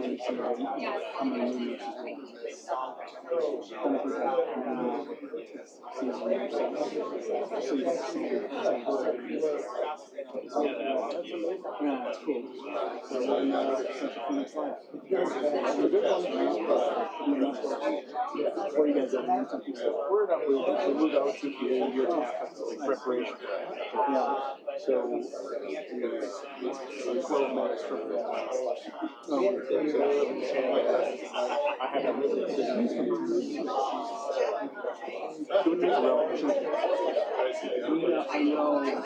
and see how many movements is one. Yeah, that's cool. So we're in Phoenix Live. It's a good one. What are you guys at? We're not moving. We moved out to the year like preparation. Yeah. So we 12 minutes from the I have a really I know.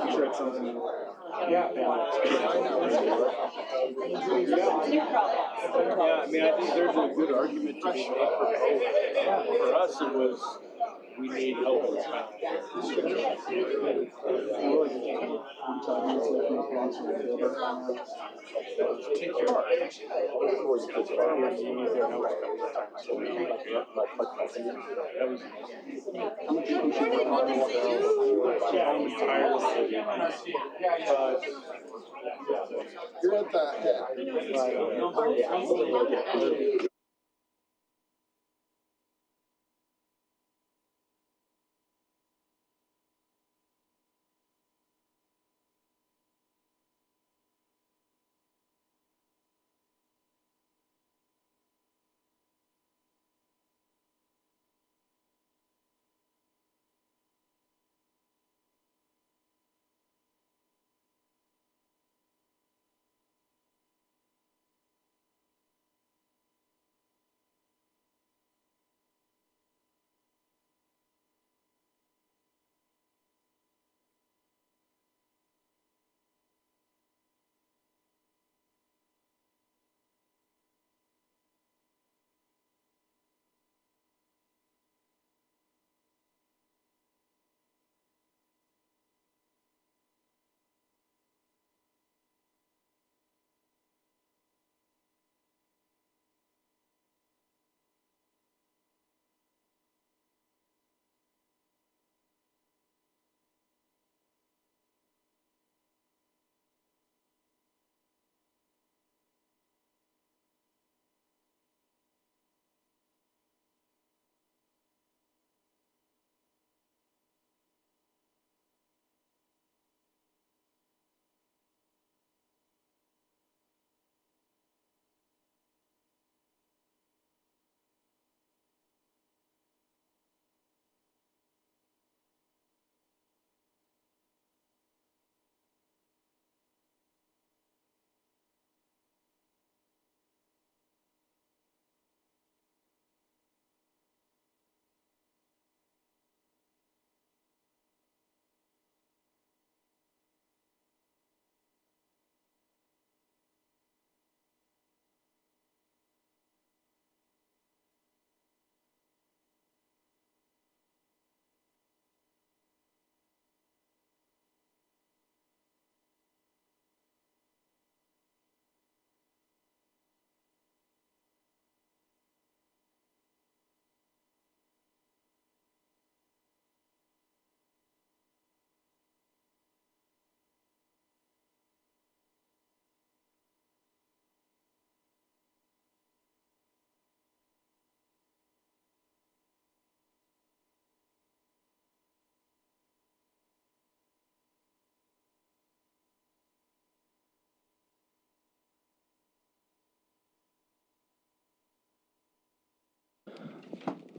I'm sure it's something. Yeah, I mean, I think there's a good argument to be made for both. For us, it was we need help with time. Take care of it. I'm tired. You're at the head.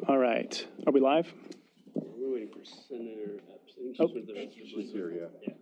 All right. Are we live? We're waiting for Senator Epps. I think Oh. she's with the She's here, yeah.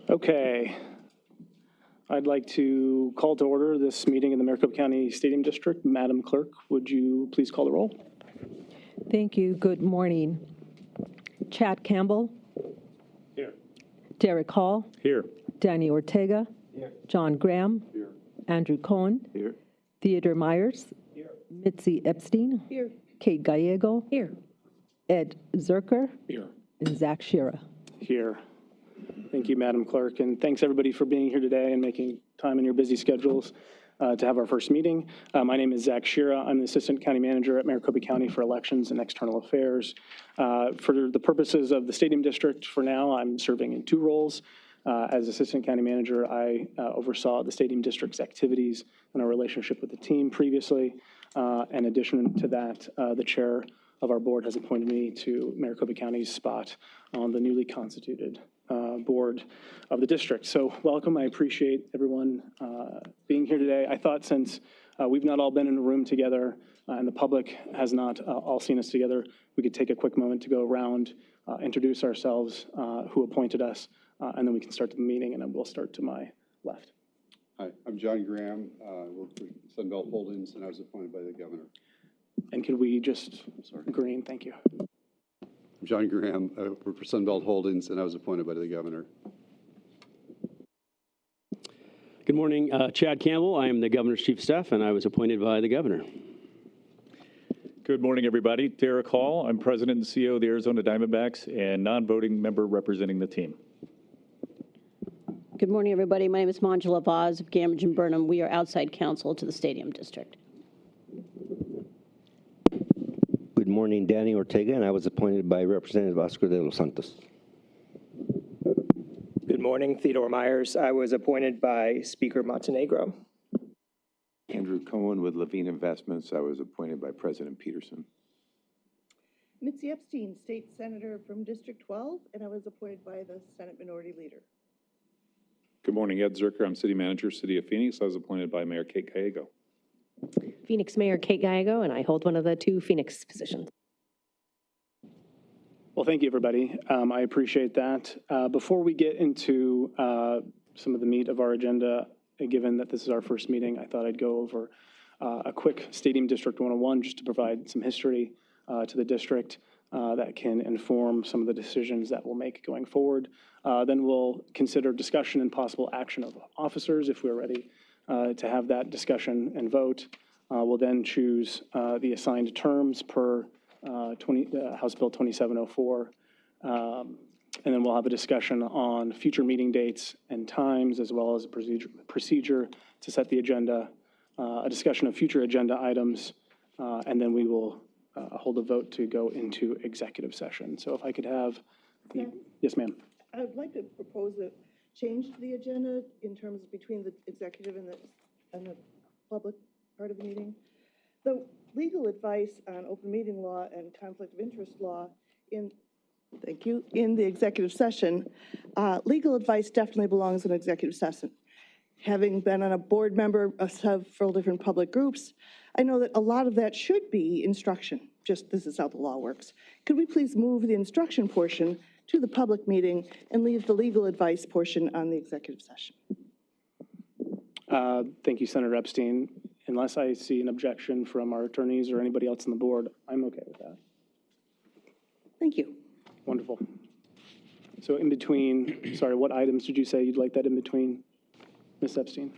Okay. I'd like to call to order this meeting in the Maricopa County Stadium District. Madam Clerk, would you please call the roll? Thank you. Good morning. Chad Campbell. Here. Derek Hall. Here. Danny Ortega. Here. John Graham. Here. Andrew Cohen. Here. Theodore Myers. Here. Mitzi Epstein. Here. Kate Gallego. Here. Ed Zerker. Here. And Zach Shira. Here. Thank you, Madam Clerk, and thanks everybody for being here today and making time in your busy schedules to have our first meeting. My name is Zach Shira. I'm the Assistant County Manager at Maricopa County for Elections and External Affairs. For the purposes of the Stadium District, for now, I'm serving in two roles. As Assistant County Manager, I oversaw the Stadium District's activities and our relationship with the team previously. In addition to that, the chair of our board has appointed me to Maricopa County's spot on the newly constituted board of the district. So welcome. I appreciate everyone being here today. I thought since we've not all been in a room together and the public has not all seen us together, we could take a quick moment to go around, introduce ourselves, who appointed us, and then we can start the meeting, and then we'll start to my left. Hi, I'm John Graham. I work for Sunbelt Holdings, and I was appointed by the governor. And could we just, green, thank you. I'm John Graham. I work for Sunbelt Holdings, and I was appointed by the governor. Good morning, Chad Campbell. I am the governor's chief of staff, and I was appointed by the governor. Good morning, everybody. Derek Hall. I'm president and CEO of the Arizona Diamondbacks and non-voting member representing the team. Good morning, everybody. My name is Manjula Vaz of Gamage and Burnham. We are outside counsel to the Stadium District. Good morning, Danny Ortega, and I was appointed by Representative Oscar de los Santos. Good morning, Theodore Myers. I was appointed by Speaker Montenegro. Andrew Cohen with Levine Investments. I was appointed by President Peterson. Mitzi Epstein, State Senator from District 12, and I was appointed by the Senate Minority Leader. Good morning, Ed Zerker. I'm city manager, City of Phoenix. I was appointed by Mayor Kate Gallego. Phoenix Mayor Kate Gallego, and I hold one of the two Phoenix positions. Well, thank you, everybody. I appreciate that. Before we get into some of the meat of our agenda, given that this is our first meeting, I thought I'd go over a quick Stadium District 101 just to provide some history to the district that can inform some of the decisions that we'll make going forward. Then we'll consider discussion and possible action of officers if we're ready to have that discussion and vote. We'll then choose the assigned terms per House Bill 2704. And then we'll have a discussion on future meeting dates and times, as well as a procedure to set the agenda, a discussion of future agenda items, and then we will hold a vote to go into executive session. So if I could have the, yes, ma'am. I would like to propose a change to the agenda in terms between the executive and the public part of the meeting. The legal advice on open meeting law and conflict of interest law in the executive session, legal advice definitely belongs in executive session. Having been on a board member of several different public groups, I know that a lot of that should be instruction. Just this is how the law works. Could we please move the instruction portion to the public meeting and leave the legal advice portion on the executive session? Thank you, Senator Epstein. Unless I see an objection from our attorneys or anybody else on the board, I'm okay with that. Thank you. Wonderful. So in between, sorry, what items did you say you'd like that in between, Ms. Epstein?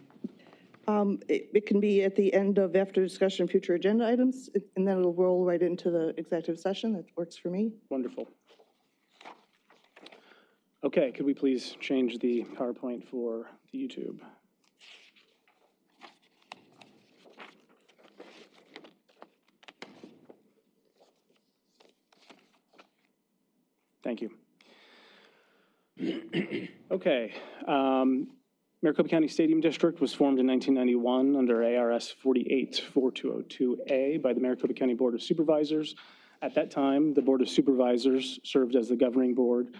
It can be at the end of after discussion of future agenda items, and then it'll roll right into the executive session. That works for me. Wonderful. Okay, could we please change the PowerPoint for the YouTube? Thank you. Okay. Maricopa County Stadium District was formed in 1991 under ARS 48-4202A by the Maricopa County Board of Supervisors. At that time, the Board of Supervisors served as the governing board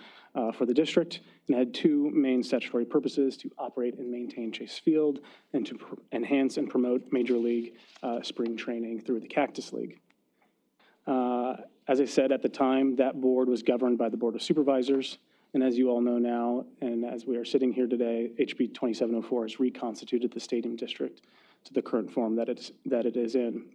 for the district and had two main statutory purposes: to operate and maintain Chase Field and to enhance and promote Major League spring training through the Cactus League. As I said, at the time, that board was governed by the Board of Supervisors. And as you all know now, and as we are sitting here today, HB 2704 has reconstituted the stadium district to the current form that it is in.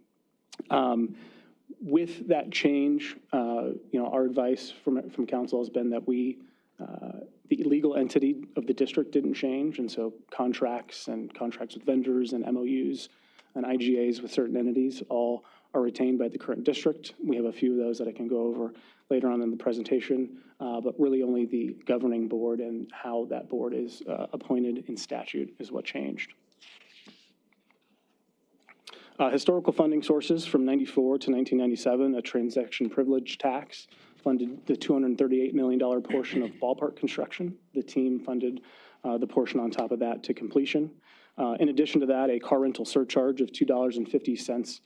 With that change, our advice from council has been that the legal entity of the district didn't change, and so contracts with vendors and MOUs and IGAs with certain entities all are retained by the current district. We have a few of those that I can go over later on in the presentation, but really only the governing board and how that board is appointed in statute is what changed. Historical funding sources from 94 to 1997, a transaction privilege tax funded the $238 million portion of ballpark construction. The team funded the portion on top of that to completion. In addition to that, a car rental surcharge of $2.50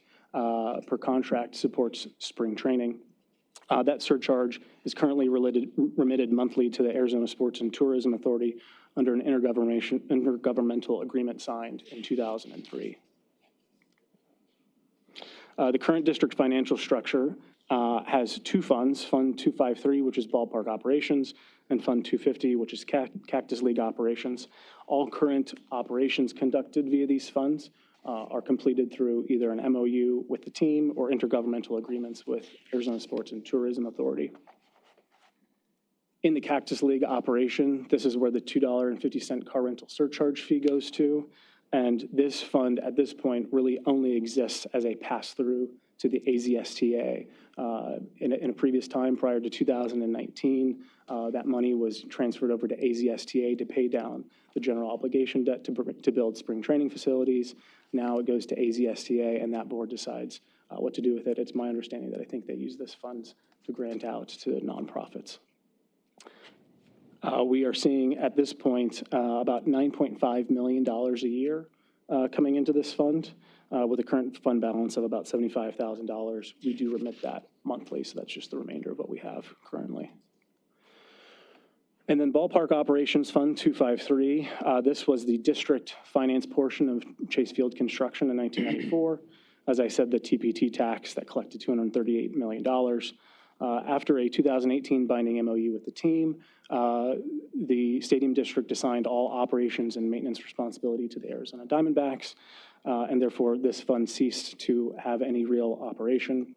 per contract supports spring training. That surcharge is currently remitted monthly to the Arizona Sports and Tourism Authority under an intergovernmental agreement signed in 2003. The current district financial structure has two funds, Fund 253, which is ballpark operations, and Fund 250, which is Cactus League operations. All current operations conducted via these funds are completed through either an MOU with the team or intergovernmental agreements with Arizona Sports and Tourism Authority. In the Cactus League operation, this is where the $2.50 car rental surcharge fee goes to. And this fund at this point really only exists as a pass-through to the AZSTA. In a previous time prior to 2019, that money was transferred over to AZSTA to pay down the general obligation debt to build spring training facilities. Now it goes to AZSTA, and that board decides what to do with it. It's my understanding that I think they use this funds to grant out to nonprofits. We are seeing at this point about $9.5 million a year coming into this fund with a current fund balance of about $75,000. We do remit that monthly, so that's just the remainder of what we have currently. And then Ballpark Operations Fund 253. This was the district finance portion of Chase Field construction in 1994. As I said, the TPT tax that collected $238 million. After a 2018 binding MOU with the team, the stadium district assigned all operations and maintenance responsibility to the Arizona Diamondbacks, and therefore this fund ceased to have any real operation.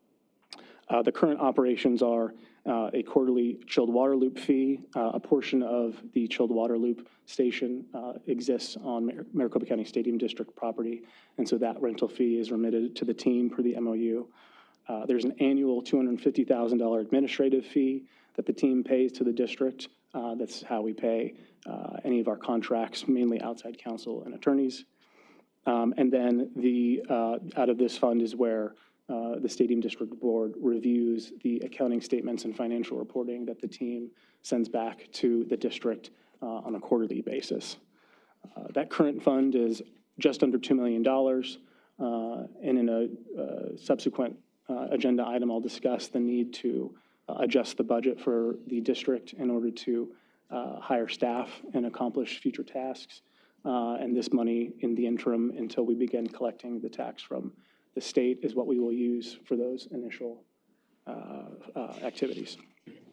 The current operations are a quarterly chilled water loop fee. A portion of the chilled water loop station exists on Maricopa County Stadium District property, and so that rental fee is remitted to the team per the MOU. There's an annual $250,000 administrative fee that the team pays to the district. That's how we pay any of our contracts, mainly outside counsel and attorneys. And then out of this fund is where the Stadium District Board reviews the accounting statements and financial reporting that the team sends back to the district on a quarterly basis. That current fund is just under $2 million. And in a subsequent agenda item, I'll discuss the need to adjust the budget for the district in order to hire staff and accomplish future tasks. And this money in the interim until we begin collecting the tax from the state is what we will use for those initial activities.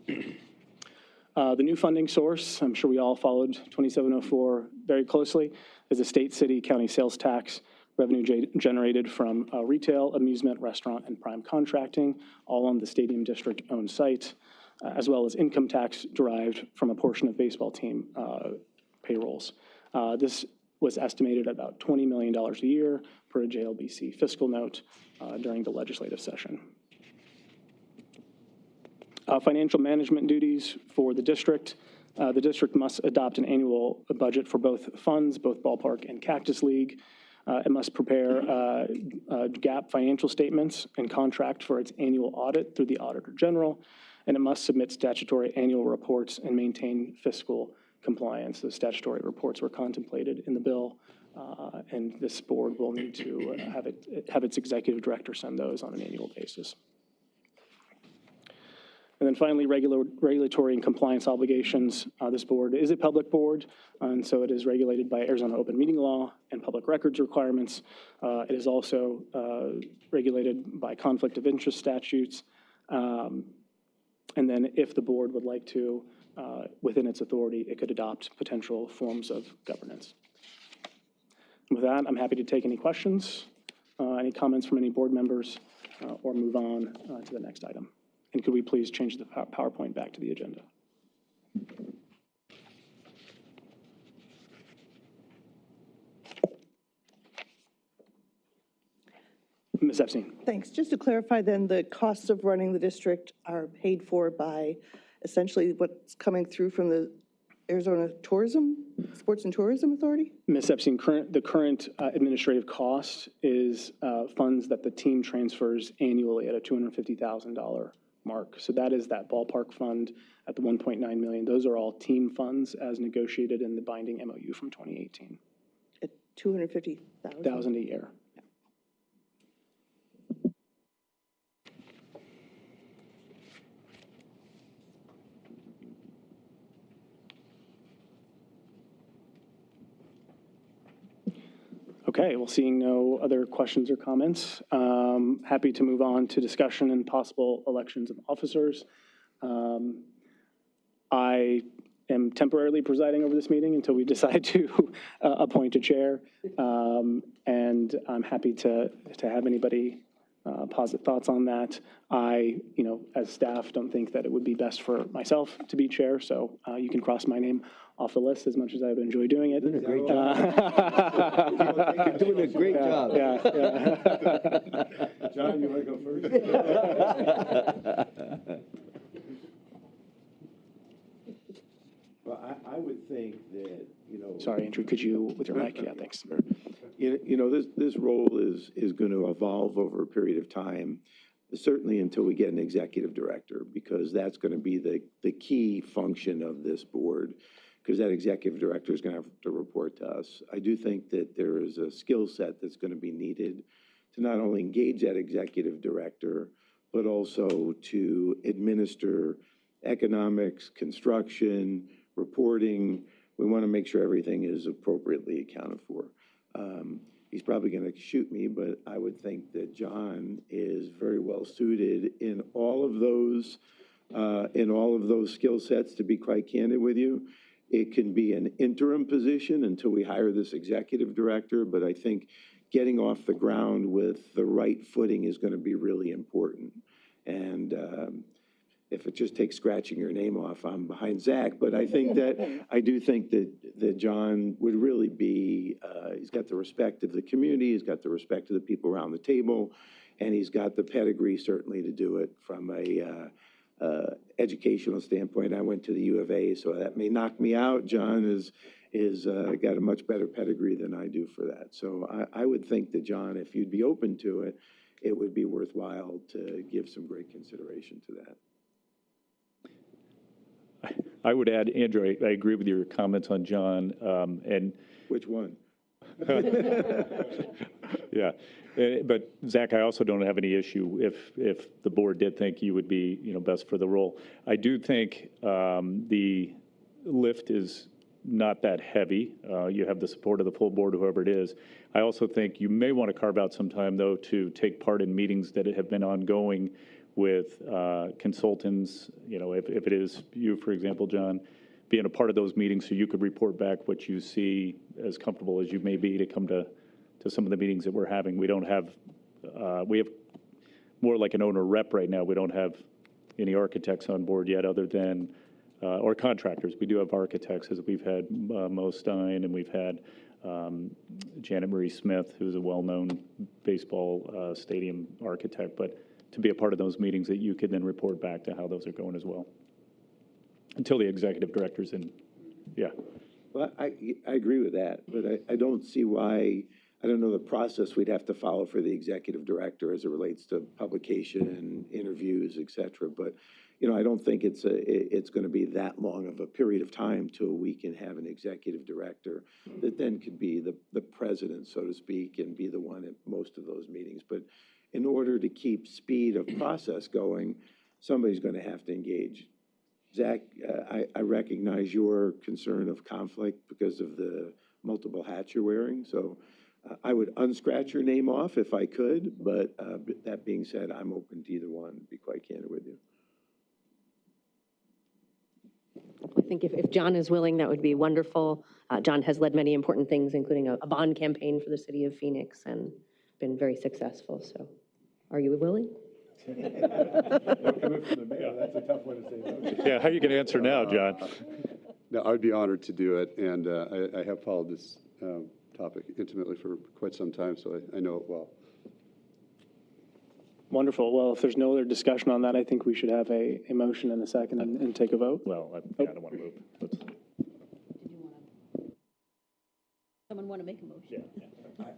The new funding source, I'm sure we all followed 2704 very closely, is a state, city, county sales tax revenue generated from retail, amusement, restaurant, and prime contracting, all on the Stadium District-owned site, as well as income tax derived from a portion of baseball team payrolls. This was estimated at about $20 million a year per a JLBC fiscal note during the legislative session. Financial management duties for the district. The district must adopt an annual budget for both funds, both Ballpark and Cactus League. It must prepare GAAP financial statements and contract for its annual audit through the Auditor General, and it must submit statutory annual reports and maintain fiscal compliance. The statutory reports were contemplated in the bill, and this board will need to have its executive director send those on an annual basis. And then finally, regulatory and compliance obligations. This board is a public board, and so it is regulated by Arizona open meeting law and public records requirements. It is also regulated by conflict of interest statutes. And then if the board would like to within its authority, it could adopt potential forms of governance. With that, I'm happy to take any questions, any comments from any board members, or move on to the next item. And could we please change the PowerPoint back to the agenda? Ms. Epstein. Thanks. Just to clarify then, the costs of running the district are paid for by essentially what's coming through from the Arizona Sports and Tourism Authority? Ms. Epstein, the current administrative cost is funds that the team transfers annually at a $250,000 mark. So that is that ballpark fund at the 1.9 million. Those are all team funds as negotiated in the binding MOU from 2018. At $250,000 a year. Okay, well, seeing no other questions or comments, happy to move on to discussion and possible elections of officers. I am temporarily presiding over this meeting until we decide to appoint a chair, and I'm happy to have anybody posit thoughts on that. I, as staff, don't think that it would be best for myself to be chair, so you can cross my name off the list as much as I would enjoy doing it. You're doing a great job. You're doing a great job. Yeah. John, you want to go first? Well, I would think that, Sorry, Andrew, could you, with your mic? Yeah, thanks. this role is going to evolve over a period of time, certainly until we get an executive director, because that's going to be the key function of this board, because that executive director is going to have to report to us. I do think that there is a skill set that's going to be needed to not only engage that executive director, but also to administer economics, construction, reporting. We want to make sure everything is appropriately accounted for. He's probably going to shoot me, but I would think that John is very well suited in all of those skill sets, to be quite candid with you. It can be an interim position until we hire this executive director, but I think getting off the ground with the right footing is going to be really important. And if it just takes scratching your name off, I'm behind Zach. But I think I do think that John would really be, he's got the respect of the community, he's got the respect of the people around the table, and he's got the pedigree certainly to do it from a educational standpoint. I went to the U of A, so that may knock me out. John is got a much better pedigree than I do for that. So I would think that, John, if you'd be open to it, it would be worthwhile to give some great consideration to that. I would add, Andrew, I agree with your comments on John. And which one? Yeah, but Zach, I also don't have any issue if the board did think you would be, best for the role. I do think the lift is not that heavy. You have the support of the full board, whoever it is. I also think you may want to carve out some time, though, to take part in meetings that have been ongoing with consultants, if it is you, for example, John, being a part of those meetings so you could report back what you see, as comfortable as you may be to come to some of the meetings that we're having. We don't have, we have more like an owner rep right now. We don't have any architects on board yet other than, or contractors. We do have architects, as we've had Mo Stein, and we've had Janet Marie Smith, who's a well-known baseball stadium architect, but to be a part of those meetings that you could then report back to how those are going as well. Until the executive director's in, yeah. Well, I agree with that, but I don't see why, I don't know the process we'd have to follow for the executive director as it relates to publication, interviews, et cetera. But, I don't think it's going to be that long of a period of time till we can have an executive director that then could be the president, so to speak, and be the one at most of those meetings. But in order to keep speed of process going, somebody's going to have to engage. Zach, I recognize your concern of conflict because of the multiple hats you're wearing. So I would unscratch your name off if I could, but that being said, I'm open to either one, to be quite candid with you. I think if John is willing, that would be wonderful. John has led many important things, including a bond campaign for the city of Phoenix, and been very successful. So are you willing? Yeah, how you going to answer now, John? No, I'd be honored to do it, and I have followed this topic intimately for quite some time, so I know it well. Wonderful. Well, if there's no other discussion on that, I think we should have a motion and a second and take a vote. Well, I don't want to move. Someone want to make a motion?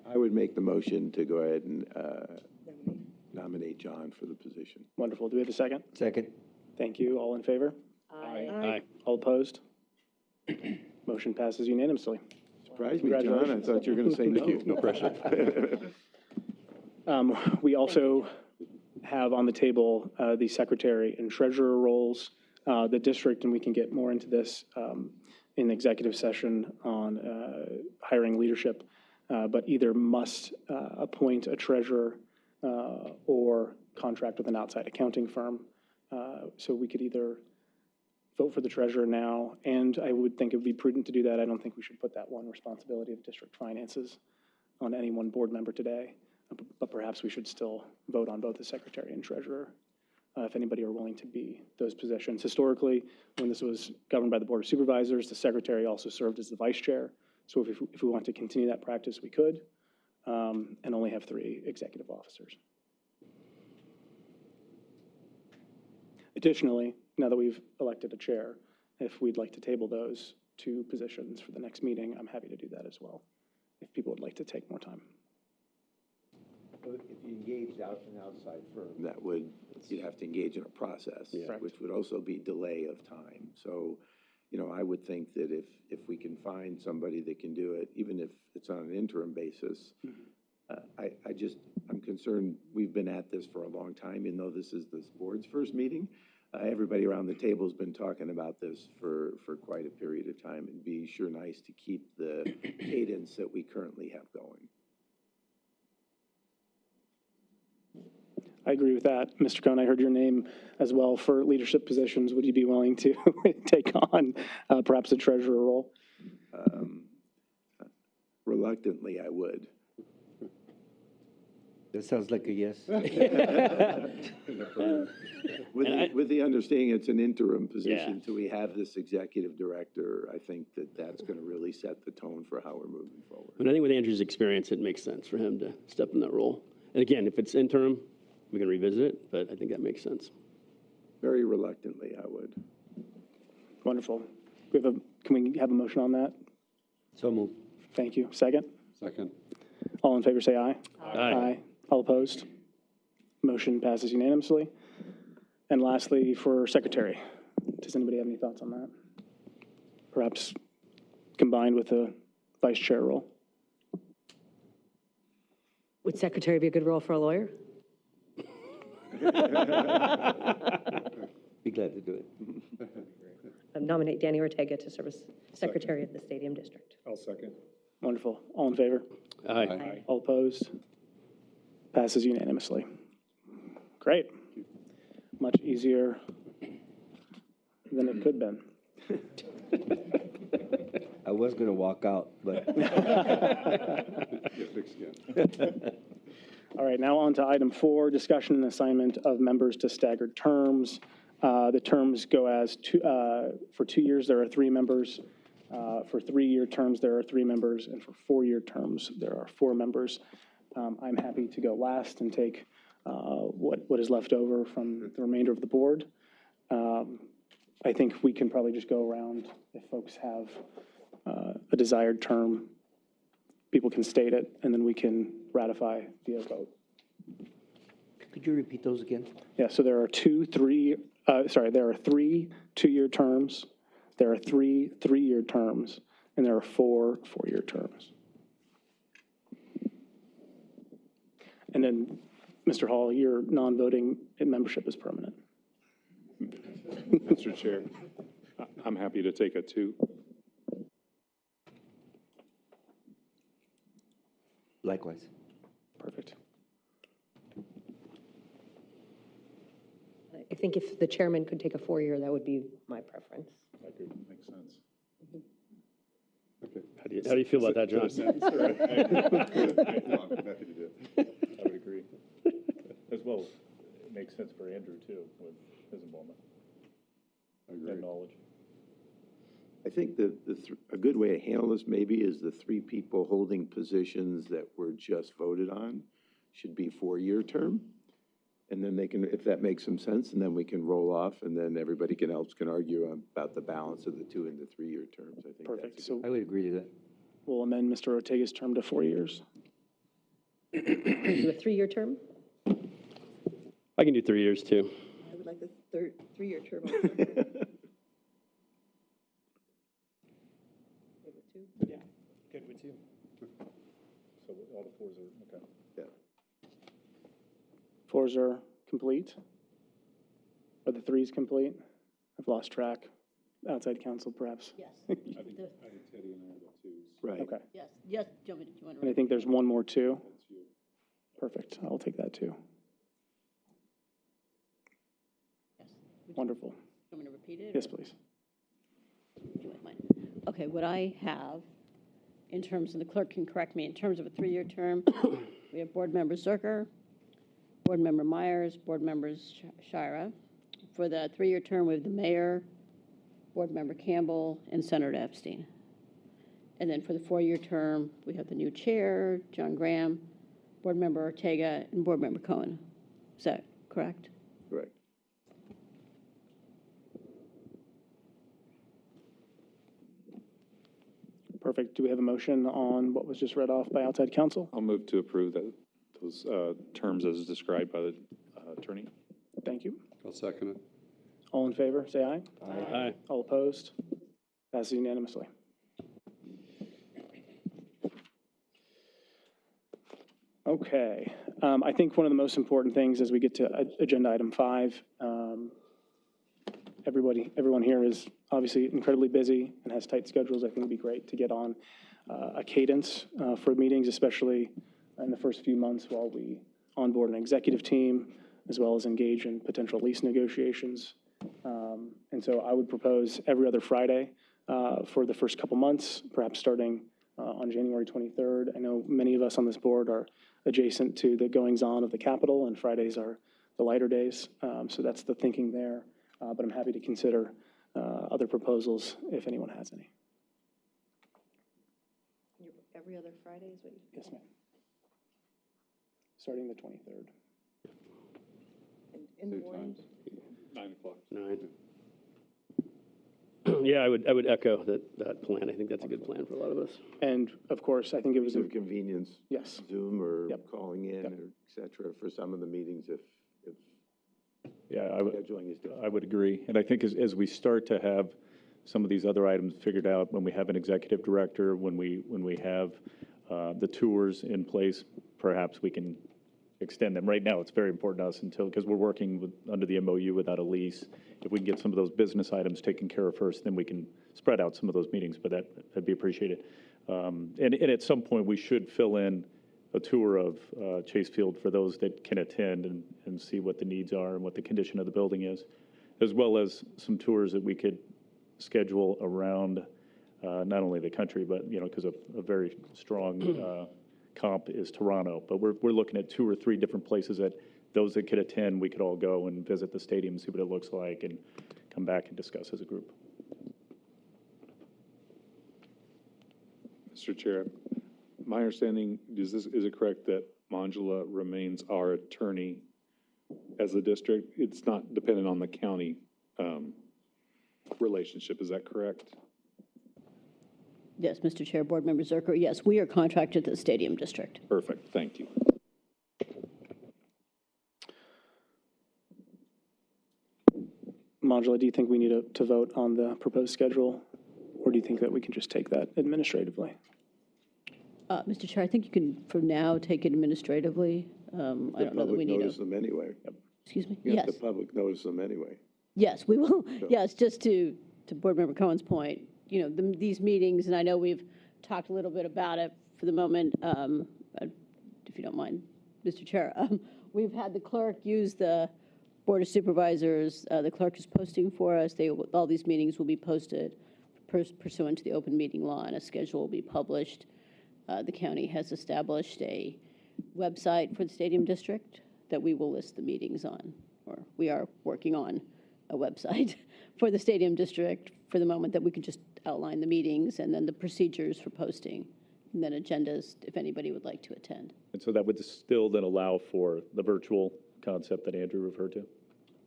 I would make the motion to go ahead and nominate John for the position. Wonderful. Do we have a second? Second. Thank you. All in favor? Aye. All opposed? Motion passes unanimously. Surprised me, John. I thought you were going to say no. No pressure. We also have on the table the secretary and treasurer roles. The district, and we can get more into this in the executive session on hiring leadership, but either must appoint a treasurer or contract with an outside accounting firm. So we could either vote for the treasurer now, and I would think it would be prudent to do that. I don't think we should put that one responsibility of district finances on any one board member today, but perhaps we should still vote on both the secretary and treasurer if anybody are willing to be those positions. Historically, when this was governed by the Board of Supervisors, the secretary also served as the vice chair. So if we want to continue that practice, we could, and only have 3 executive officers. Additionally, now that we've elected a chair, if we'd like to table those 2 positions for the next meeting, I'm happy to do that as well, if people would like to take more time. If you engaged an outside firm, you'd have to engage in a process, which would also be delay of time. So, I would think that if we can find somebody that can do it, even if it's on an interim basis, I'm concerned, we've been at this for a long time, even though this is this board's first meeting. Everybody around the table has been talking about this for quite a period of time. It'd be sure nice to keep the cadence that we currently have going. I agree with that. Mr. Cohn, I heard your name as well for leadership positions. Would you be willing to take on perhaps a treasurer role? Reluctantly, I would. That sounds like a yes. With the understanding it's an interim position till we have this executive director, I think that's going to really set the tone for how we're moving forward. And I think with Andrew's experience, it makes sense for him to step in that role. And again, if it's interim, we can revisit it, but I think that makes sense. Very reluctantly, I would. Wonderful. Can we have a motion on that? So moved. Thank you. Second? Second. All in favor say aye. Aye. All opposed? Motion passes unanimously. And lastly, for secretary, does anybody have any thoughts on that? Perhaps combined with the vice chair role? Would secretary be a good role for a lawyer? Be glad to do it. Nominate Danny Ortega to serve as secretary of the Stadium District. I'll second. Wonderful. All in favor? Aye. All opposed? Passes unanimously. Great. Much easier than it could have been. I was going to walk out, but. Get fixed again. All right, now on to item 4, discussion and assignment of members to staggered terms. The terms go as for 2 years, there are 3 members. For 3-year terms, there are 3 members, and for 4-year terms, there are 4 members. I'm happy to go last and take what is left over from the remainder of the board. I think we can probably just go around if folks have a desired term. People can state it, and then we can ratify via vote. Could you repeat those again? Yeah, so there are 3 2-year terms, there are 3 3-year terms, and there are 4 4-year terms. And then, Mr. Hall, your non-voting membership is permanent. Mr. Chair, I'm happy to take a 2. Likewise. Perfect. I think if the chairman could take a 4-year, that would be my preference. makes sense. Okay. How do you feel about that, John? No, I'm happy to do it. I would agree. As well, it makes sense for Andrew too, with his involvement I agree. and knowledge. I think that a good way to handle this maybe is the three people holding positions that were just voted on should be 4-year term. And then they can, if that makes some sense, and then we can roll off, and then everybody else can argue about the balance of the 2 and the 3-year terms. I think Perfect. that's So I would agree to that. we'll amend Mr. Ortega's term to 4 years. Do a 3-year term? I can do 3 years too. I would like the 3-year term. Yeah. Good with you. So all the 4s are, okay. Yeah. 4s are complete? Are the 3s complete? I've lost track. Outside counsel, perhaps. Yes. I think Teddy and I are the 2s. Right. Okay. Yes, yes, do you want to? And I think there's one more too. That's you. Perfect. I'll take that too. Yes. Wonderful. Do you want me to repeat it? Yes, or please. do you want mine? Okay, what I have, in terms of, the clerk can correct me, in terms of a 3-year term, we have Board Member Zuercher, Board Member Myers, Board Members Shira. For the 3-year term, we have the Mayor, Board Member Campbell, and Senator Epstein. And then for the 4-year term, we have the new Chair, John Graham, Board Member Ortega, and Board Member Cohen. Is that correct? Correct. Perfect. Do we have a motion on what was just read off by outside counsel? I'll move to approve those terms as described by the attorney. Thank you. I'll second it. All in favor, say aye. Aye. All opposed? Passes unanimously. Okay. I think one of the most important things as we get to agenda item 5, everyone here is obviously incredibly busy and has tight schedules. I think it'd be great to get on a cadence for meetings, especially in the first few months while we onboard an executive team, as well as engage in potential lease negotiations. And so I would propose every other Friday for the first couple months, perhaps starting on January 23rd. I know many of us on this board are adjacent to the goings-on of the Capitol, and Fridays are the lighter days. So that's the thinking there. But I'm happy to consider other proposals if anyone has any. Every other Friday is what you? Yes, ma'am. Starting the 23rd. In the morning. 9 o'clock. 9. Yeah, I would echo that plan. I think that's a good plan for a lot of us. And of course, I think it was, Of convenience. yes, Zoom or Yep. calling in or et cetera for some of the meetings if Yeah, scheduling is different. I would agree. And I think as we start to have some of these other items figured out, when we have an executive director, when we have the tours in place, perhaps we can extend them. Right now, it's very important to us because we're working under the MOU without a lease. If we can get some of those business items taken care of first, then we can spread out some of those meetings, but that'd be appreciated. And at some point, we should fill in a tour of Chase Field for those that can attend and see what the needs are and what the condition of the building is, as well as some tours that we could schedule around not only the country, but, because a very strong comp is Toronto. But we're looking at 2 or 3 different places that those that could attend, we could all go and visit the stadium, see what it looks like, and come back and discuss as a group. Mr. Chair, my understanding, is it correct that Manjula remains our attorney as a district? It's not dependent on the county relationship, is that correct? Yes, Mr. Chair, Board Member Zuercher, yes, we are contracted to the Stadium District. Perfect, thank you. Manjula, do you think we need to vote on the proposed schedule? Or do you think that we can just take that administratively? Mr. Chair, I think you can, for now, take it administratively. I don't know that we need Notice to. them anyway. Excuse me? You have Yes, to public notice them anyway. yes, we will. Yes, just to Board Member Cohen's point, these meetings, and I know we've talked a little bit about it for the moment, if you don't mind, Mr. Chair. We've had the clerk use the Board of Supervisors. The clerk is posting for us. All these meetings will be posted pursuant to the open meeting law, and a schedule will be published. The county has established a website for the stadium district that we will list the meetings on, or we are working on a website for the stadium district for the moment that we could just outline the meetings and then the procedures for posting, and then agendas if anybody would like to attend. And so that would still then allow for the virtual concept that Andrew referred to?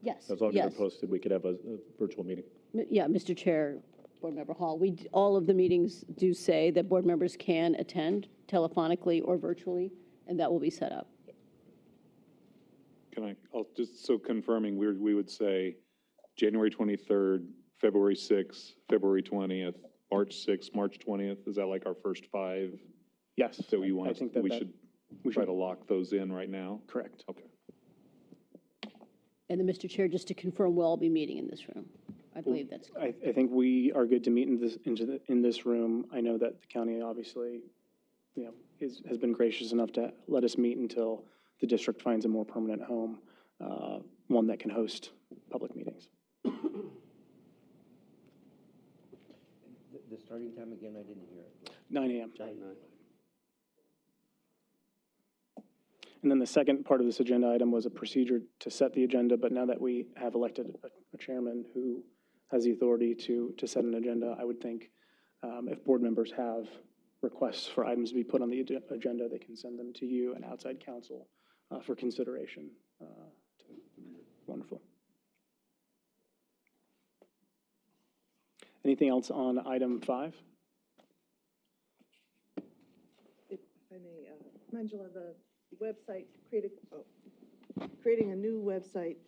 Yes. As long as yes. they're posted, we could have a virtual meeting. Yeah, Mr. Chair, Board Member Hall, all of the meetings do say that board members can attend telephonically or virtually, and that will be set up. I'll just, so confirming, we would say January 23rd, February 6th, February 20th, March 6th, March 20th. Is that like our first 5? Yes. So you want I us, think that we should try to lock those in right now? Correct. Okay. And then, Mr. Chair, just to confirm, we'll all be meeting in this room. I believe that's correct. I think we are good to meet in this room. I know that the county obviously, has been gracious enough to let us meet until the district finds a more permanent home, one that can host public meetings. The starting time again, I didn't hear it. 9 a.m. 9. And then the second part of this agenda item was a procedure to set the agenda, but now that we have elected a chairman who has the authority to set an agenda, I would think if board members have requests for items to be put on the agenda, they can send them to you and outside counsel for consideration. Wonderful. Anything else on item 5? If I may, Angela, the website, creating a new website,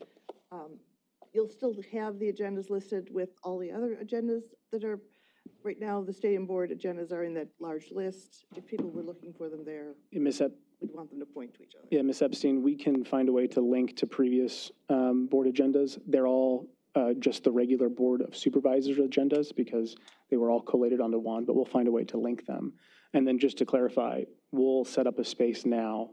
you'll still have the agendas listed with all the other agendas that are, right now, the stadium board agendas are in that large list. If people were looking for them there, we'd want them to point to each other. Yeah, Ms. Epstein, we can find a way to link to previous board agendas. They're all just the regular Board of Supervisors agendas because they were all collated onto one, but we'll find a way to link them. And then just to clarify, we'll set up a space now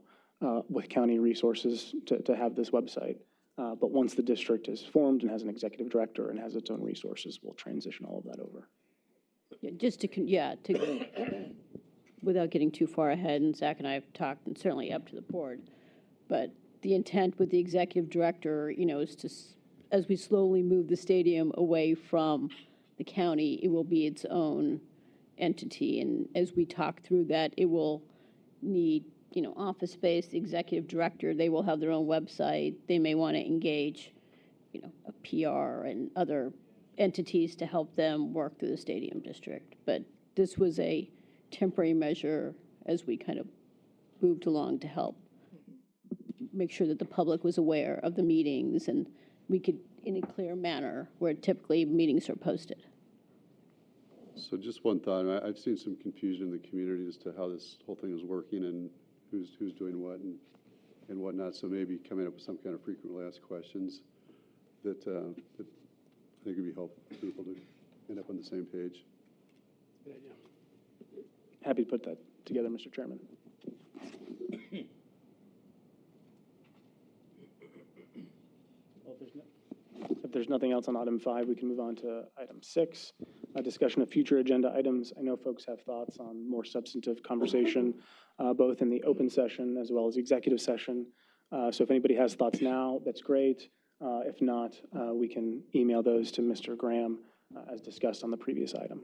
with county resources to have this website. But once the district is formed and has an executive director and has its own resources, we'll transition all of that over. Yeah, just without getting too far ahead, and Zach and I have talked, and certainly up to the board, but the intent with the executive director, is to, as we slowly move the stadium away from the county, it will be its own entity. And as we talk through that, it will need, office space, the executive director, they will have their own website. They may want to engage, a PR and other entities to help them work through the stadium district. But this was a temporary measure as we kind of moved along to help make sure that the public was aware of the meetings and we could, in a clear manner, where typically meetings are posted. So just one thought, I've seen some confusion in the community as to how this whole thing is working and who's doing what and whatnot. So maybe coming up with some kind of frequently asked questions that I think would be helpful for people to end up on the same page. Good idea. Happy to put that together, Mr. Chairman. If there's nothing else on item 5, we can move on to item 6, a discussion of future agenda items. I know folks have thoughts on more substantive conversation, both in the open session as well as executive session. So if anybody has thoughts now, that's great. If not, we can email those to Mr. Graham as discussed on the previous item.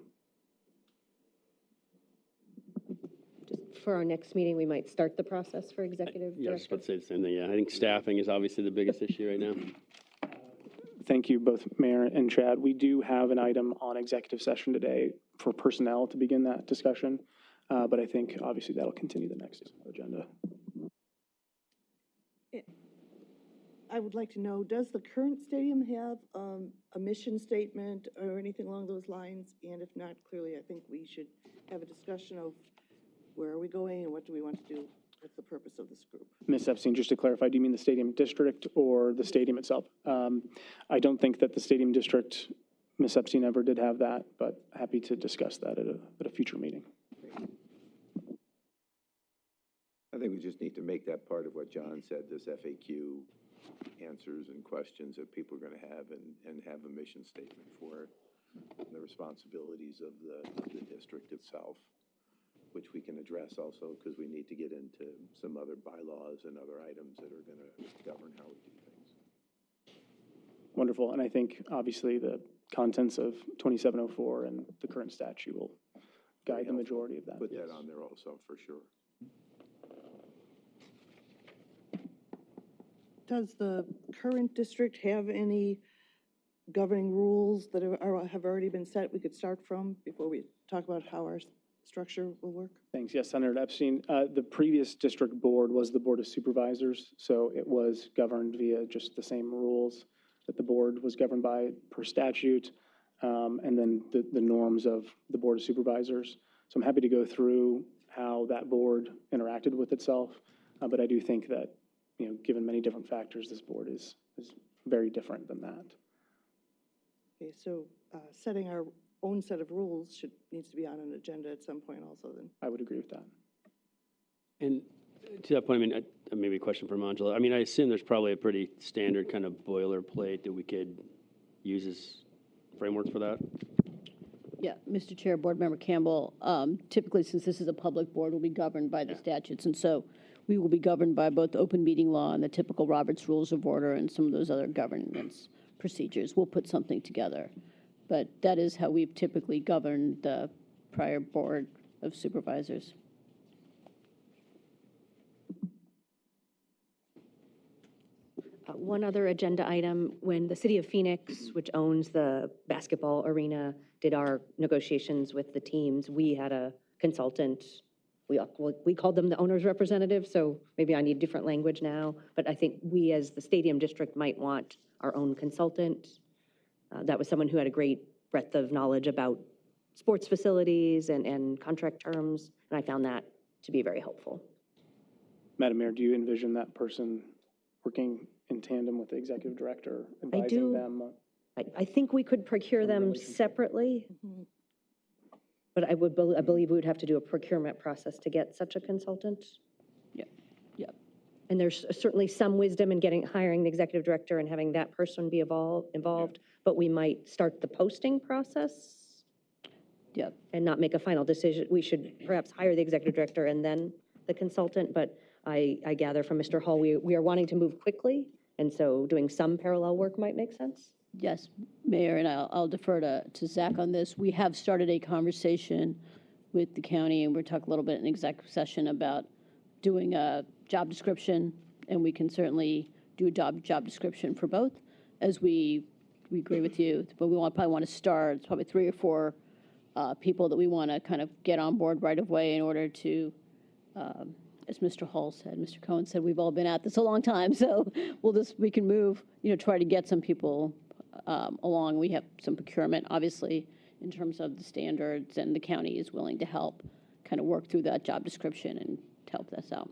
Just for our next meeting, we might start the process for executive Yeah, I was director. about to say the same thing. Yeah, I think staffing is obviously the biggest issue right now. Thank you, both Mayor and Chad. We do have an item on executive session today for personnel to begin that discussion, but I think obviously that'll continue the next agenda. I would like to know, does the current stadium have a mission statement or anything along those lines? And if not, clearly, I think we should have a discussion of where are we going and what do we want to do? What's the purpose of this group? Ms. Epstein, just to clarify, do you mean the stadium district or the stadium itself? I don't think that the stadium district, Ms. Epstein, ever did have that, but happy to discuss that at a future meeting. I think we just need to make that part of what John said, this FAQ answers and questions that people are going to have and have a mission statement for it. the responsibilities of the district itself, which we can address also because we need to get into some other bylaws and other items that are going to govern how we do things. Wonderful. And I think obviously the contents of 2704 and the current statute will guide the majority of that. Put that on there also, for sure. Does the current district have any governing rules that have already been set we could start from before we talk about how our structure will work? Thanks. Yes, Senator Epstein. The previous district board was the Board of Supervisors, so it was governed via just the same rules that the board was governed by per statute, and then the norms of the Board of Supervisors. So I'm happy to go through how that board interacted with itself, but I do think that, given many different factors, this board is very different than that. Okay, so setting our own set of rules needs to be on an agenda at some point also then. I would agree with that. And to that point, I mean, maybe a question for Manjula. I mean, I assume there's probably a pretty standard kind of boilerplate that we could use as framework for that. Yeah, Mr. Chair, Board Member Campbell, typically, since this is a public board, we'll be governed by the statutes, and so we will be governed by both the open meeting law and the typical Robert's Rules of Order and some of those other governance procedures. We'll put something together, but that is how we've typically governed the prior Board of Supervisors. One other agenda item, when the city of Phoenix, which owns the basketball arena, did our negotiations with the teams, we had a consultant. We called them the owner's representative, so maybe I need different language now, but I think we as the stadium district might want our own consultant. That was someone who had a great breadth of knowledge about sports facilities and contract terms, and I found that to be very helpful. Madam Mayor, do you envision that person working in tandem with the executive director, advising them? I think we could procure them separately, but I believe we would have to do a procurement process to get such a consultant. Yep. And there's certainly some wisdom in hiring the executive director and having that person be involved, but we might start the posting process. Yep. And not make a final decision. We should perhaps hire the executive director and then the consultant, but I gather from Mr. Hall, we are wanting to move quickly, and so doing some parallel work might make sense. Yes, Mayor, and I'll defer to Zach on this. We have started a conversation with the county, and we're talking a little bit in executive session about doing a job description, and we can certainly do a job description for both, as we agree with you. But we probably want to start, it's probably 3 or 4 people that we want to kind of get on board right away in order to, as Mr. Hall said, Mr. Cohen said, we've all been at this a long time, so we can move, try to get some people along. We have some procurement, obviously, in terms of the standards, and the county is willing to help kind of work through that job description and to help us out.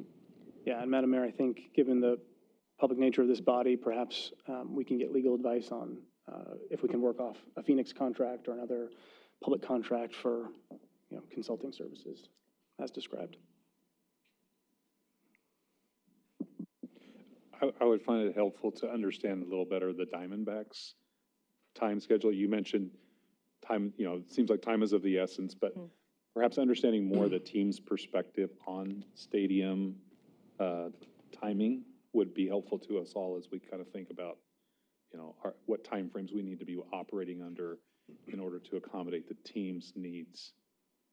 Yeah, and Madam Mayor, I think given the public nature of this body, perhaps we can get legal advice on if we can work off a Phoenix contract or another public contract for consulting services as described. I would find it helpful to understand a little better the Diamondbacks time schedule. You mentioned time, it seems like time is of the essence, but perhaps understanding more the team's perspective on stadium timing would be helpful to us all as we kind of think about, what timeframes we need to be operating under in order to accommodate the team's needs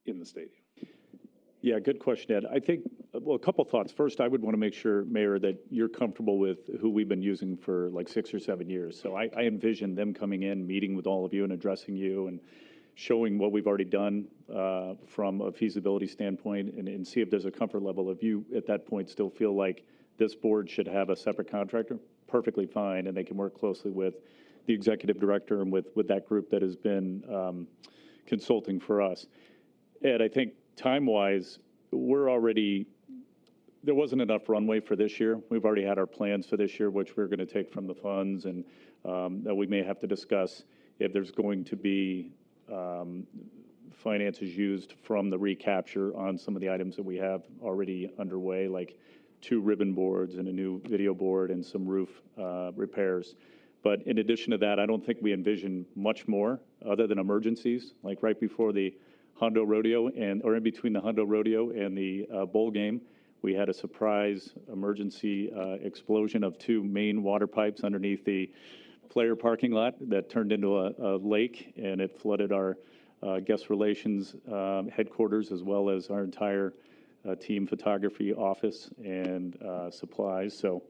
in the stadium. Yeah, good question, Ed. I think, a couple thoughts. First, I would want to make sure, Mayor, that you're comfortable with who we've been using for like 6 or 7 years. So I envision them coming in, meeting with all of you and addressing you and showing what we've already done from a feasibility standpoint and see if there's a comfort level. If you, at that point, still feel like this board should have a separate contractor, perfectly fine, and they can work closely with the executive director and with that group that has been consulting for us. Ed, I think time-wise, there wasn't enough runway for this year. We've already had our plans for this year, which we're going to take from the funds, and that we may have to discuss if there's going to be finances used from the recapture on some of the items that we have already underway, like 2 ribbon boards and a new video board and some roof repairs. But in addition to that, I don't think we envision much more other than emergencies, like right before the Hondo Rodeo or in between the Hondo Rodeo and the bowl game. We had a surprise emergency explosion of 2 main water pipes underneath the player parking lot that turned into a lake, and it flooded our guest relations headquarters as well as our entire team photography office and supplies. So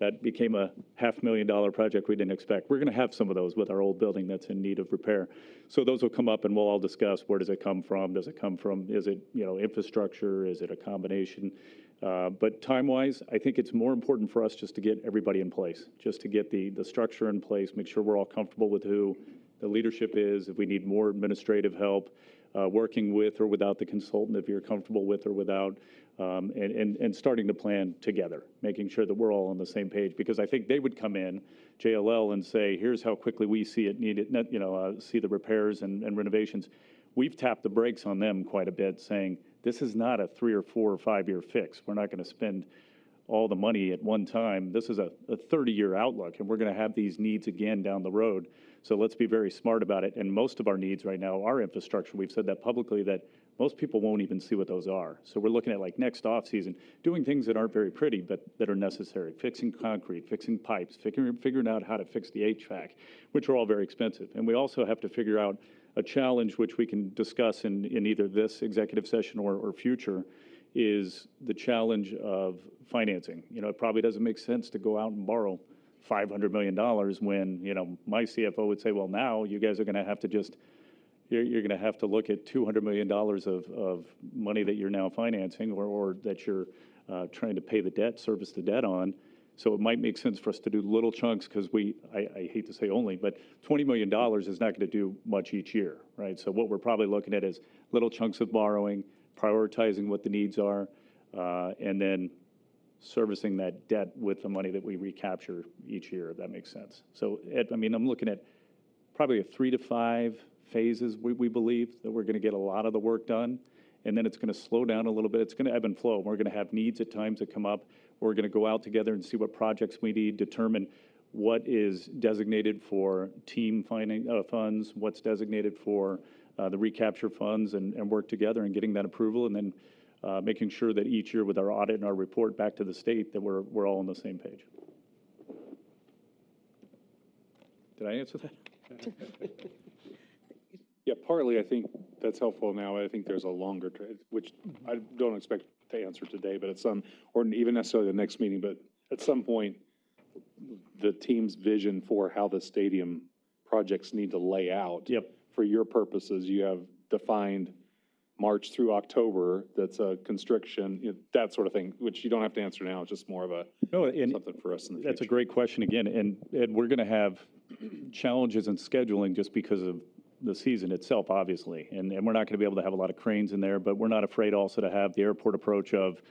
that became a $500,000 project we didn't expect. We're going to have some of those with our old building that's in need of repair. So those will come up, and we'll all discuss, where does it come from? Does it come from, is it, infrastructure? Is it a combination? But time-wise, I think it's more important for us just to get everybody in place, just to get the structure in place, make sure we're all comfortable with who the leadership is, if we need more administrative help, working with or without the consultant, if you're comfortable with or without, and starting to plan together, making sure that we're all on the same page. Because I think they would come in, JLL, and say, here's how quickly we see it needed, see the repairs and renovations. We've tapped the brakes on them quite a bit, saying, this is not a 3 or 4 or 5 year fix. We're not going to spend all the money at one time. This is a 30-year outlook, and we're going to have these needs again down the road. So let's be very smart about it. And most of our needs right now are infrastructure. We've said that publicly, that most people won't even see what those are. So we're looking at, like, next off season, doing things that aren't very pretty, but that are necessary, fixing concrete, fixing pipes, figuring out how to fix the HVAC, which are all very expensive. And we also have to figure out a challenge, which we can discuss in either this executive session or future, is the challenge of financing. It probably doesn't make sense to go out and borrow $500 million when, my CFO would say, well, now you guys are going to have to you're going to have to look at $200 million of money that you're now financing or that you're trying to pay the debt, service the debt on. So it might make sense for us to do little chunks, because I hate to say only, but $20 million is not going to do much each year, right? So what we're probably looking at is little chunks of borrowing, prioritizing what the needs are, and then servicing that debt with the money that we recapture each year, if that makes sense. So, I'm looking at probably 3 to 5 phases, we believe, that we're going to get a lot of the work done, and then it's going to slow down a little bit. It's going to ebb and flow. We're going to have needs at times that come up. We're going to go out together and see what projects we need, determine what is designated for team funds, what's designated for the recapture funds, and work together and getting that approval, and then making sure that each year with our audit and our report back to the state that we're all on the same page. Did I answer that? Yeah, partly I think that's helpful now. I think there's a longer, which I don't expect to answer today, but at some, or even necessarily the next meeting, but at some point, the team's vision for how the stadium projects need to lay out. Yep. For your purposes, you have defined March through October, that's a constriction, that sort of thing, which you don't have to answer now. It's just more of something for us in the future. That's a great question again, and we're going to have challenges in scheduling just because of the season itself, obviously, and we're not going to be able to have a lot of cranes in there, but we're not afraid also to have the airport approach of,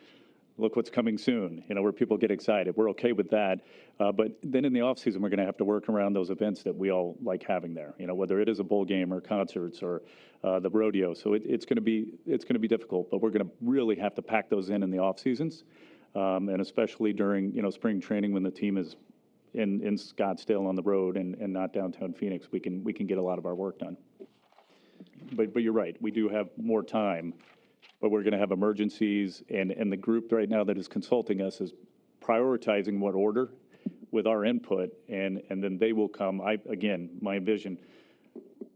look what's coming soon, where people get excited. We're okay with that. But then in the off season, we're going to have to work around those events that we all like having there, whether it is a bowl game or concerts or the rodeo. So it's going to be difficult, but we're going to really have to pack those in the off seasons, and especially during, spring training when the team is in Scottsdale on the road and not downtown Phoenix, we can get a lot of our work done. But you're right, we do have more time. But we're going to have emergencies, and the group right now that is consulting us is prioritizing what order with our input, and then they will come. I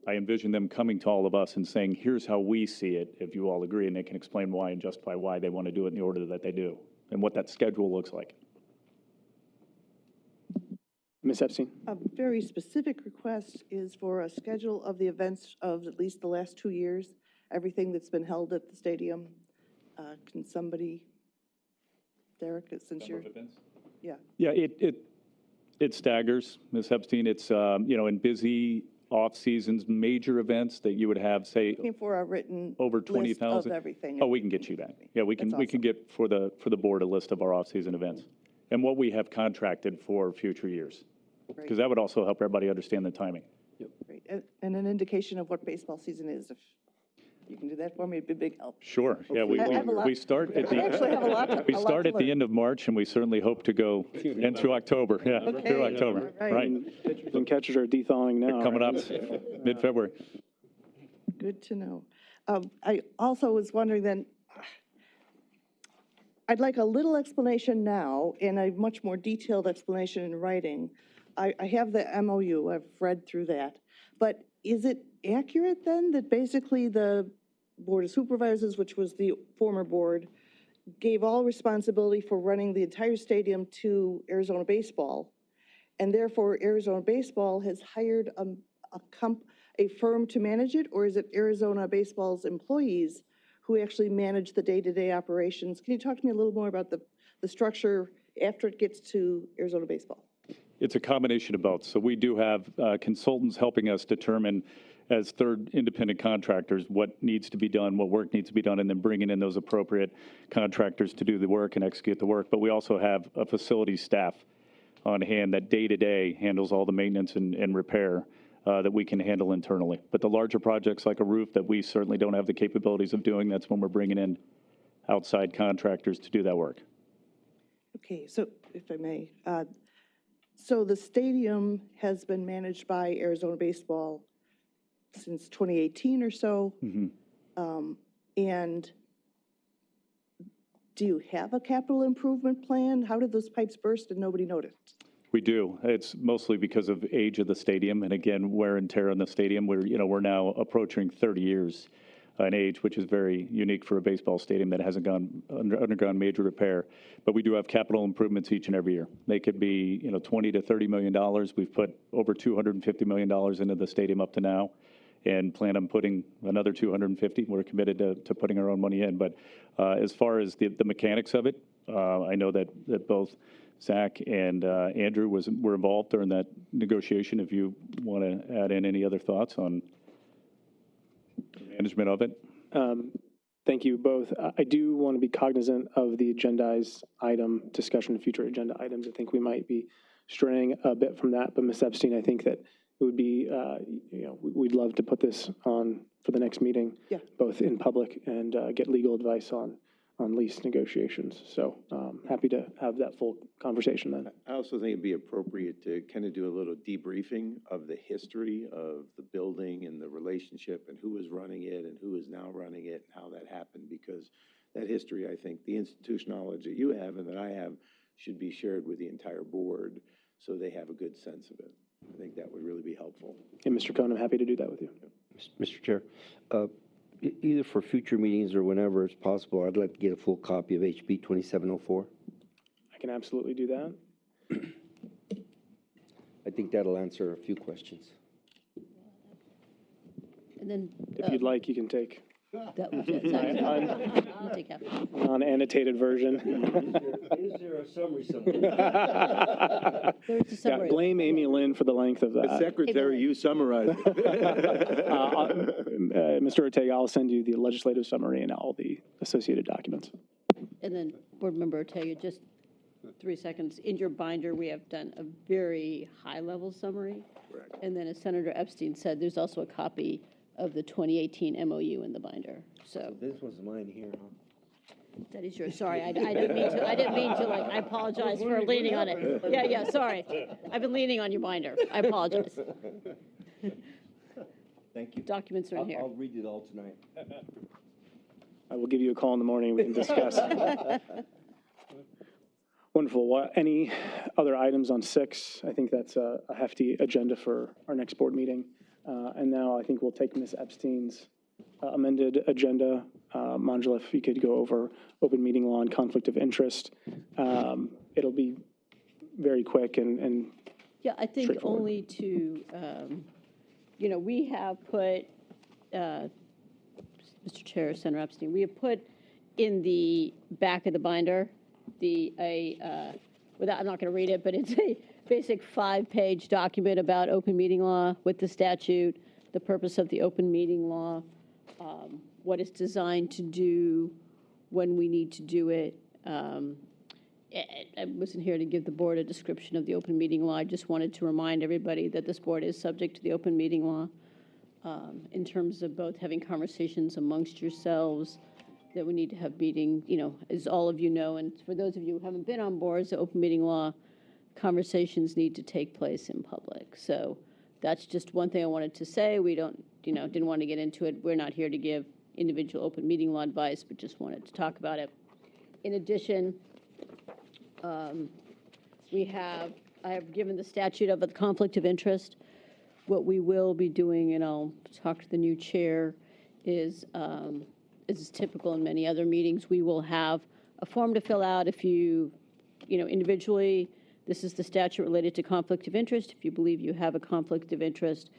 envision them coming to all of us and saying, here's how we see it, if you all agree, and they can explain why and justify why they want to do it in the order that they do, and what that schedule looks like. Ms. Epstein? A very specific request is for a schedule of the events of at least the last 2 years, everything that's been held at the stadium. Can somebody, Derek, since you're... Yeah. Yeah, it staggers, Ms. Epstein. It's, in busy off seasons, major events that you would have, say, Looking for a written over list 20,000. of everything. Oh, we can get you that. Yeah, we can get for the board a list of our off season events and what we have contracted for future years. Because that would also help everybody understand the timing. Great. And an indication of what baseball season is. You can do that for me, it'd be a big help. Sure, yeah, we, I have a lot- we start at I actually have a lot to- we a lot start to at the learn. end of March, and we certainly hope to go in through October, yeah, through Okay, October, all right. right. Pitchers and catchers are de-thawing now. Coming right? up mid-February. Good to know. I also was wondering then, I'd like a little explanation now and a much more detailed explanation in writing. I have the MOU, I've read through that, but is it accurate then that basically the Board of Supervisors, which was the former board, gave all responsibility for running the entire stadium to Arizona Baseball, and therefore Arizona Baseball has hired a firm to manage it, or is it Arizona Baseball's employees who actually manage the day-to-day operations? Can you talk to me a little more about the structure after it gets to Arizona Baseball? It's a combination of both. So we do have consultants helping us determine, as third independent contractors, what needs to be done, what work needs to be done, and then bringing in those appropriate contractors to do the work and execute the work. But we also have a facility staff on hand that day-to-day handles all the maintenance and repair that we can handle internally. But the larger projects like a roof that we certainly don't have the capabilities of doing, that's when we're bringing in outside contractors to do that work. Okay, so if I may, so the stadium has been managed by Arizona Baseball since 2018 or so. And do you have a capital improvement plan? How did those pipes burst and nobody noticed? We do. It's mostly because of age of the stadium, and again, wear and tear on the stadium. We're now approaching 30 years in age, which is very unique for a baseball stadium that hasn't undergone major repair. But we do have capital improvements each and every year. They could be, $20 to $30 million. We've put over $250 million into the stadium up to now, and plan on putting another 250. We're committed to putting our own money in. But as far as the mechanics of it, I know that both Zach and Andrew were involved during that negotiation. If you want to add in any other thoughts on the management of it. Thank you both. I do want to be cognizant of the agendized item discussion, future agenda items. I think we might be straying a bit from that, but Ms. Epstein, I think that it would be, we'd love to put this on for the next meeting, both in public and get legal advice on lease negotiations. So happy to have that full conversation then. I also think it'd be appropriate to kind of do a little debriefing of the history of the building and the relationship and who was running it and who is now running it and how that happened, because that history, I think the institutional knowledge that you have and that I have should be shared with the entire board so they have a good sense of it. I think that would really be helpful. And Mr. Cohn, I'm happy to do that with you. Mr. Chair, either for future meetings or whenever it's possible, I'd like to get a full copy of HB 2704. I can absolutely do that. I think that'll answer a few questions. And then. If you'd like, you can take I'll take half. non-annotated version. Is there a summary somewhere? There's a summary. Blame Amy Lynn for the length of that. Secretary, you summarized it. Mr. Ortega, I'll send you the legislative summary and all the associated documents. And then, Board Member Ortega, just 3 seconds. In your binder, we have done a very high-level summary. Correct. And then, as Senator Epstein said, there's also a copy of the 2018 MOU in the binder. So This was mine here, huh? that is yours. Sorry, I didn't mean to. I apologize for leaning on it. Yeah. Sorry, I've been leaning on your binder. I apologize. Thank you. Documents are in here. I'll read it all tonight. I will give you a call in the morning. We can discuss. Wonderful. Any other items on 6? I think that's a hefty agenda for our next board meeting. And now I think we'll take Ms. Epstein's amended agenda. Manjula, if you could go over open meeting law and conflict of interest. It'll be very quick and Yeah, I think only to, we have put, Mr. Chair, Senator Epstein, we have put in the back of the binder, I'm not going to read it, but it's a basic 5-page document about open meeting law with the statute, the purpose of the open meeting law, what it's designed to do, when we need to do it. I wasn't here to give the board a description of the open meeting law. I just wanted to remind everybody that this board is subject to the open meeting law. in terms of both having conversations amongst yourselves, that we need to have meeting, as all of you know, and for those of you who haven't been on boards, the open meeting law conversations need to take place in public. So that's just one thing I wanted to say. We don't, didn't want to get into it. We're not here to give individual open meeting law advice, but just wanted to talk about it. In addition, I have given the statute of the conflict of interest. What we will be doing, and I'll talk to the new chair, is, as is typical in many other meetings, we will have a form to fill out if you, individually, this is the statute related to conflict of interest. If you believe you have a conflict of interest,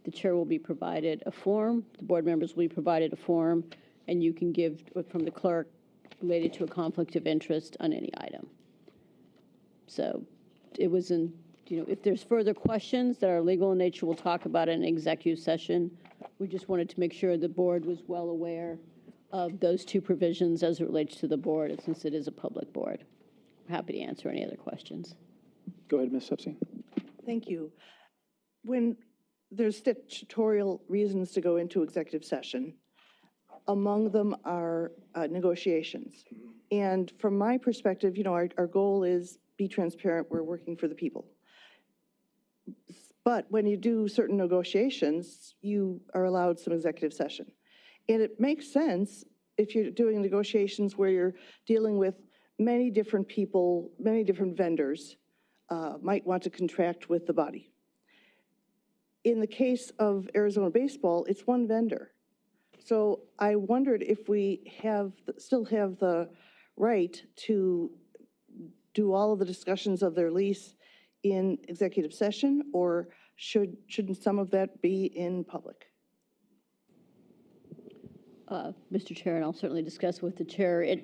the chair will be provided a form, the board members will be provided a form, and you can give from the clerk related to a conflict of interest on any item. So it was in, if there's further questions that are legal in nature, we'll talk about it in executive session. We just wanted to make sure the board was well aware of those two provisions as it relates to the board, since it is a public board. I'm happy to answer any other questions. Go ahead, Ms. Epstein. Thank you. When there's statutorial reasons to go into executive session, among them are negotiations. And from my perspective, our goal is be transparent. We're working for the people. But when you do certain negotiations, you are allowed some executive session. And it makes sense if you're doing negotiations where you're dealing with many different people, many different vendors, might want to contract with the body. In the case of Arizona baseball, it's one vendor. So I wondered if we still have the right to do all of the discussions of their lease in executive session, or shouldn't some of that be in public? Mr. Chair, and I'll certainly discuss with the chair.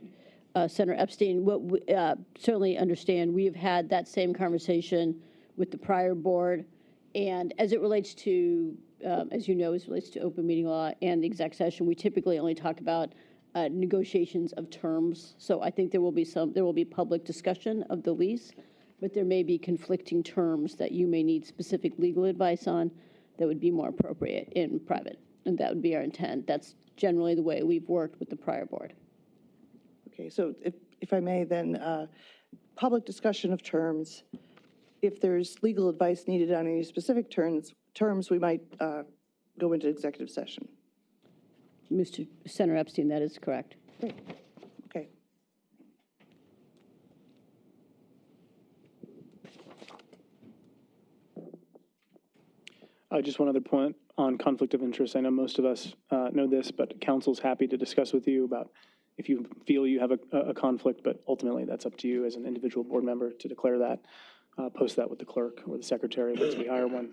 Senator Epstein, what we certainly understand, we have had that same conversation with the prior board, and as it relates to, as you know, as it relates to open meeting law and the exec session, we typically only talk about negotiations of terms. So I think there will be public discussion of the lease, but there may be conflicting terms that you may need specific legal advice on that would be more appropriate in private, and that would be our intent. That's generally the way we've worked with the prior board. Okay, so if I may then, public discussion of terms, if there's legal advice needed on any specific terms, we might go into executive session. Mr. Senator Epstein, that is correct. Great. Okay. Just one other point on conflict of interest. I know most of us know this, but council's happy to discuss with you about if you feel you have a conflict, but ultimately that's up to you as an individual board member to declare that, post that with the clerk or the secretary once we hire one,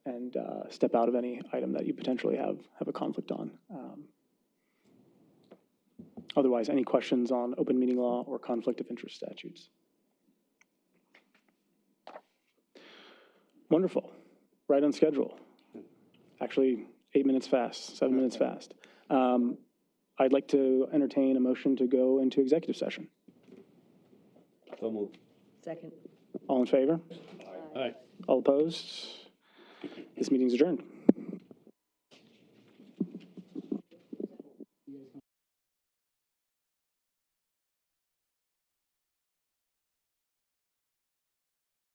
and step out of any item that you potentially have a conflict on. Otherwise, any questions on open meeting law or conflict of interest statutes? Wonderful. Right on schedule. Actually, 8 minutes fast, 7 minutes fast. I'd like to entertain a motion to go into executive session. So moved. Second. All in favor? Aye. All opposed? This meeting's adjourned.